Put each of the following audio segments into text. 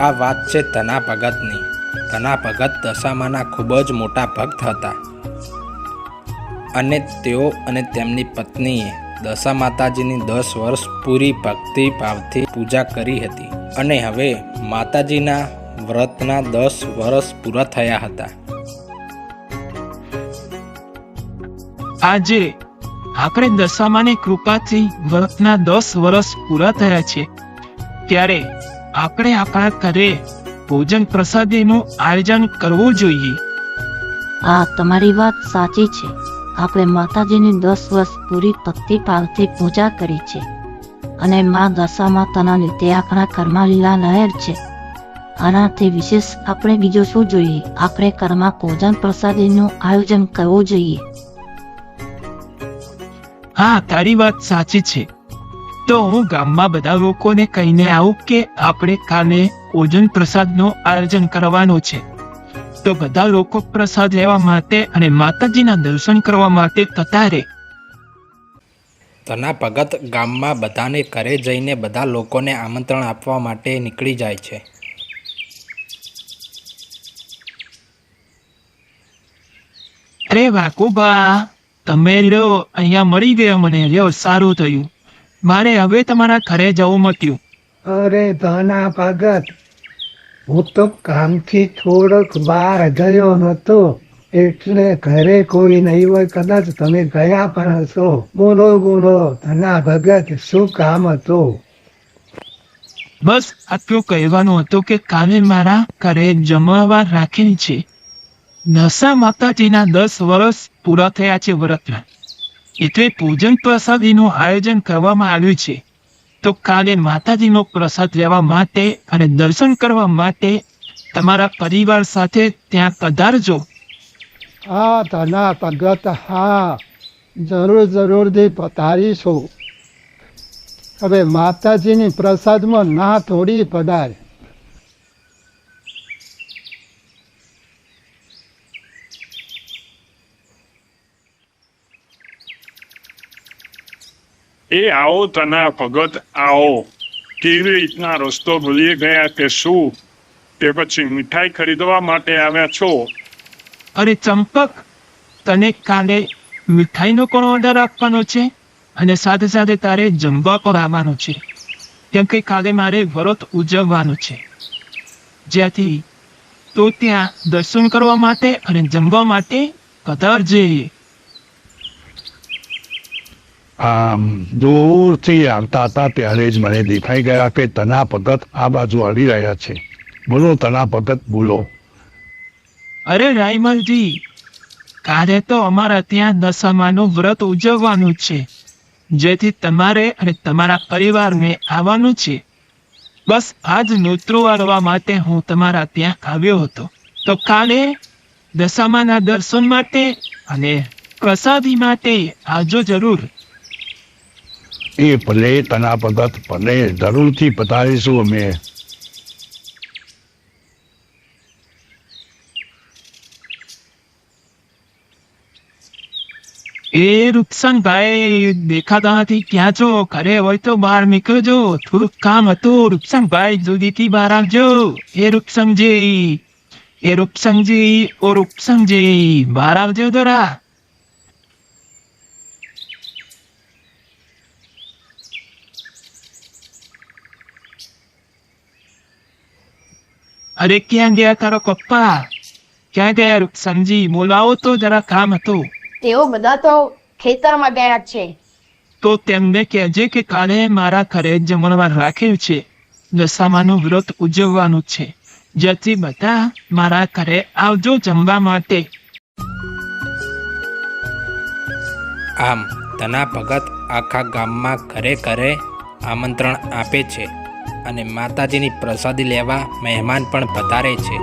આ વાત છે ધના ભગતની. ધના ભગત દશામાના ખૂબ જ મોટા ભક્ત હતા અને તેઓ અને તેમની પત્નીએ દશા માતાજીની 10 વર્ષ પૂરી ભક્તિ ભાવથી પૂજા કરી હતી અને હવે માતાજીના વ્રતના 10 વર્ષ પૂરા થયા હતા. આજે આપણે દશામાની કૃપાથી વ્રતના 10 વર્ષ પૂરા થયા છે, ત્યારે આપણે આપણા ઘરે ભોજન પ્રસાદીનું આયોજન કરવું જોઈએ. હા, તમારી વાત સાચી છે. આપણે માતાજીની 10 વર્ષ પૂરી ભક્તિ ભાવથી પૂજા કરી છે અને માં દશા માતાના લીધે આપણા ઘરમાં લીલા લહેર છે. આનાથી વિશેષ આપણે બીજું શું જોઈએ? આપણે ઘરમાં ભોજન પ્રસાદીનું આયોજન કરવું જોઈએ. હા, તારી વાત સાચી છે. તો હું ગામમાં બધા લોકોને કહીને આવું કે આપણે કાલે ભોજન પ્રસાદનું આયોજન કરવાનું છે. તો બધા લોકો પ્રસાદ લેવા માટે અને માતાજીના દર્શન કરવા માટે તૈયાર રહે. ધના ભગત ગામમાં બધાને ઘરે જઈને બધા લોકોને આમંત્રણ આપવા માટે નીકળી જાય છે. અરે વાકુબા, તમે લ્યો અહીંયા મળી ગયા. મને લ્યો, સારું થયું. મારે હવે તમારા ઘરે જવું મટ્યું. અરે ધના ભગત, હું તો કામથી થોડોક બહાર ગયો નતો, એટલે ઘરે કોઈ નહીં હોય. કદાચ તમે ગયા પણ હશો. બોલો બોલો ધના ભગત, શું કામ હતું? બસ આટલું કહેવાનું હતું કે કાલે મારા ઘરે જમણવાર રાખેલી છે. દશા માતાજીના 10 વર્ષ પૂરા થયા છે વ્રતના, એટલે પૂજન પ્રસાદીનું આયોજન કરવામાં આવ્યું છે. તો કાલે માતાજીનો પ્રસાદ લેવા માટે અને દર્શન કરવા માટે તમારા પરિવાર સાથે ત્યાં પધારજો. હા ધના ભગત, હા, જરૂરથી પધારીશું. હવે માતાજીની પ્રસાદમાં ના થોડી પધારે. એ આવો ધના ભગત, આવો. કેવી રીતના રસ્તો ભૂલી ગયા કે શું? તે પછી મીઠાઈ ખરીદવા માટે આવ્યા છો? અરે ચંપક, તને કાલે મીઠાઈનો પણ ઓર્ડર આપવાનો છે અને સાથે સાથે તારે જમવા પણ આવવાનો છે, કેમ કે કાલે મારે વ્રત ઉજવવાનું છે. જ્યાંથી તો ત્યાં દર્શન કરવા માટે અને જમવા માટે પધારજે. આમ દૂરથી આવતા હતા ત્યારે જ મને દેખાઈ ગયા કે ધના ભગત આ બાજુ હલી રહ્યા છે. બોલો ધના ભગત, બોલો. અરે રાયમલજી, કાલે તો અમારા ત્યાં દશામાનું વ્રત ઉજવવાનું છે, જેથી તમારે અને તમારા પરિવારને આવવાનું છે. બસ આજ નોતરું વાળવા માટે હું તમારા ત્યાં આવ્યો હતો. તો કાલે દશામાના દર્શન માટે અને પ્રસાદી માટે આવજો જરૂર. એ ભલે ધના ભગત, ભલે, જરૂરથી પધારીશું અમે. એ રૂપસંગભાઈ દેખાતા નથી, ક્યાં છો? ઘરે હોય તો બહાર નીકળજો, થોડુંક કામ હતું. રૂપસંગભાઈ, જલ્દીથી બહાર આવજો. એ રૂપસંગજી, બહાર આવજો જરા. અરે ક્યાં ગયા તારો પપ્પા? ક્યાં ગયા રૂપસંગજી? બોલાવો તો, જરા કામ હતું. તેઓ બધા તો ખેતરમાં ગયા છે. તો તેમને કહેજે કે કાલે મારા ઘરે જમણવાર રાખેલું છે. દશામાનું વ્રત ઉજવવાનું છે, જેથી બધા મારા ઘરે આવજો જમવા માટે. આમ ધના ભગત આખા ગામમાં ઘરે ઘરે આમંત્રણ આપે છે અને માતાજીની પ્રસાદી લેવા મહેમાન પણ પધારે છે.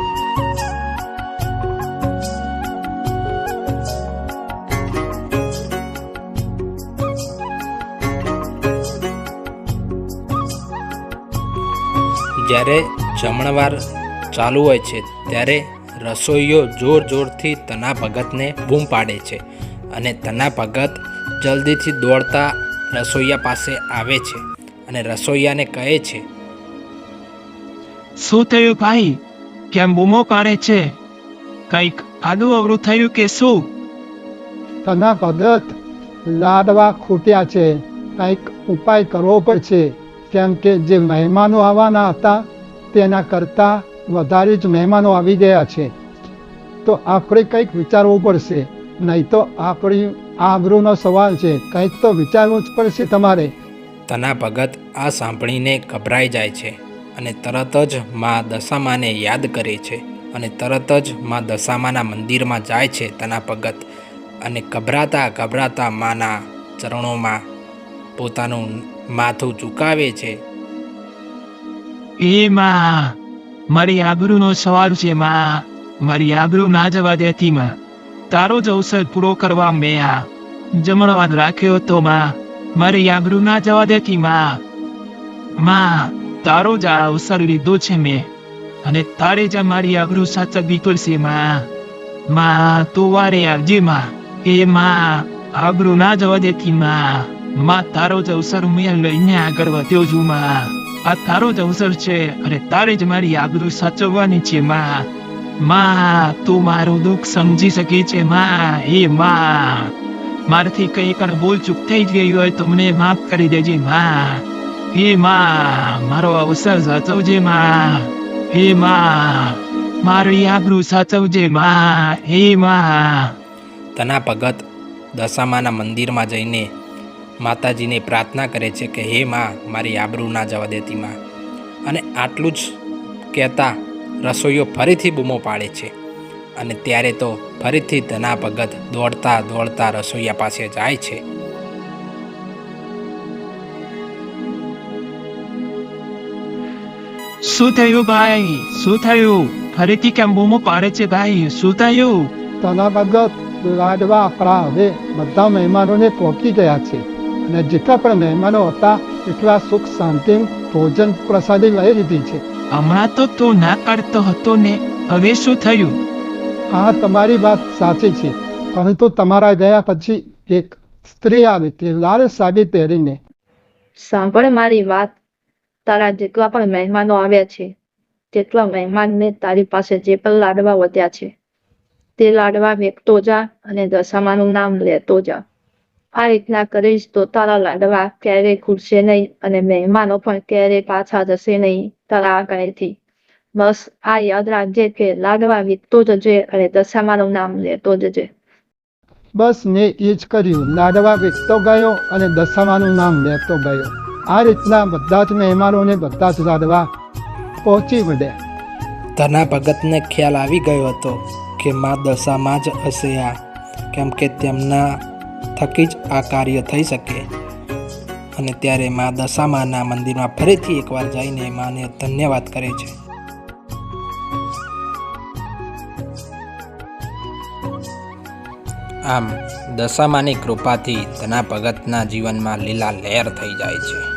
જ્યારે જમણવાર ચાલુ હોય છે ત્યારે રસોઈયો જોરથી ધના ભગતને બૂમ પાડે છે અને ધના ભગત જલ્દીથી દોડતા રસોઈયા પાસે આવે છે અને રસોઈયાને કહે છે, શું થયું ભાઈ? કેમ બૂમો પાડે છે? કંઈક આડું અવળું થયું કે શું? તના ભગત, લાડવા ખૂટ્યા છે, કંઈક ઉપાય કરવો પડશે. કેમ કે જે મહેમાનો આવવાના હતા તેના કરતાં વધારે જ મહેમાનો આવી ગયા છે. તો આપણે કંઈક વિચારવું પડશે, નહીં તો આપણી આબરૂનો સવાલ છે. કંઈક તો વિચારવું જ પડશે તમારે. તના ભગત આ સાંભળીને ગભરાઈ જાય છે અને તરત જ મા દશામાને યાદ કરે છે અને તરત જ મા દશામાના મંદિરમાં જાય છે તના ભગત, અને ગભરાતા માના ચરણોમાં પોતાનું માથું ઝુકાવે છે. એ માં, મારી આબરૂનો સવાલ છે માં, મારી આબરૂ ના જવા દેતી માં. તારો જ અવસર પૂરો કરવા મેં આ જમણવાર રાખ્યો હતો માં, મારી આબરૂ ના જવા દેતી માં. માં, તારો જ આ અવસર લીધો છે મેં, અને તારે જ મારી આબરૂ સાચવવી પડશે માં. માં, તું વારે આવજે માં. એ માં, આબરૂ ના જવા દેતી માં. માં, તારો જ અવસર મેં લઈને આગળ વધ્યો છું માં. આ તારો જ અવસર છે અને તારે જ મારી આબરૂ સાચવવાની છે માં. માં, તું મારું દુઃખ સમજી શકી છે માં. એ માં, મારાથી કંઈ પણ ભૂલ ચૂક થઈ ગઈ હોય તો મને માફ કરી દેજે માં. એ માં, મારો અવસર સાચવજે માં. એ માં, મારી આબરૂ સાચવજે માં. એ માં. તના ભગત દશામાના મંદિરમાં જઈને માતાજીને પ્રાર્થના કરે છે કે હે માં, મારી આબરૂ ના જવા દેતી માં. અને આટલું જ કહેતા રસોઈયો ફરીથી બૂમો પાડે છે, અને ત્યારે તો ફરીથી તના ભગત દોડતા રસોઈયા પાસે જાય છે. શું થયું ભાઈ? શું થયું? ફરીથી કેમ બૂમો પાડે છે ભાઈ? શું થયું? તના ભગત, લાડવા આપણા હવે બધા મહેમાનોને પહોંચી ગયા છે, અને જેટલા પણ મહેમાનો હતા એટલા સુખ શાંતિ ભોજન પ્રસાદી લઈ લીધી છે. હમણાં તો તું ના કાઢતો હતો ને, હવે શું થયું? હા, તમારી વાત સાચી છે, પરંતુ તમારા ગયા પછી એક સ્ત્રી આવી તે લાલ સાડી પહેરીને. સાંભળ મારી વાત. તારા જેટલા પણ મહેમાનો આવ્યા છે તેટલા મહેમાનને તારી પાસે જે પણ લાડવા વધ્યા છે તે લાડવા વેચતો જા અને દશામાનું નામ લેતો જા. આ રીતના કરીશ તો તારા લાડવા ક્યારેય ખૂટશે નહીં અને મહેમાનો પણ ક્યારેય પાછા જશે નહીં તારા આગળથી. બસ આ યાદ રાખજે કે લાડવા વેચતો જજે અને દશામાનું નામ લેતો જજે. બસ મેં એ જ કર્યું. લાડવા વેચતો ગયો અને દશામાનું નામ લેતો ગયો. આ રીતના બધા જ મહેમાનોને બધા જ લાડવા પહોંચી વળ્યા. તના ભગતને ખ્યાલ આવી ગયો હતો કે મા દશામાં જ હશે આ, કેમ કે તેમના થકી જ આ કાર્ય થઈ શકે. અને ત્યારે મા દશામાના મંદિરમાં ફરીથી એકવાર જઈને માને ધન્યવાદ કરે છે. આમ દશામાની કૃપાથી તના ભગતના જીવનમાં લીલા લહેર થઈ જાય છે.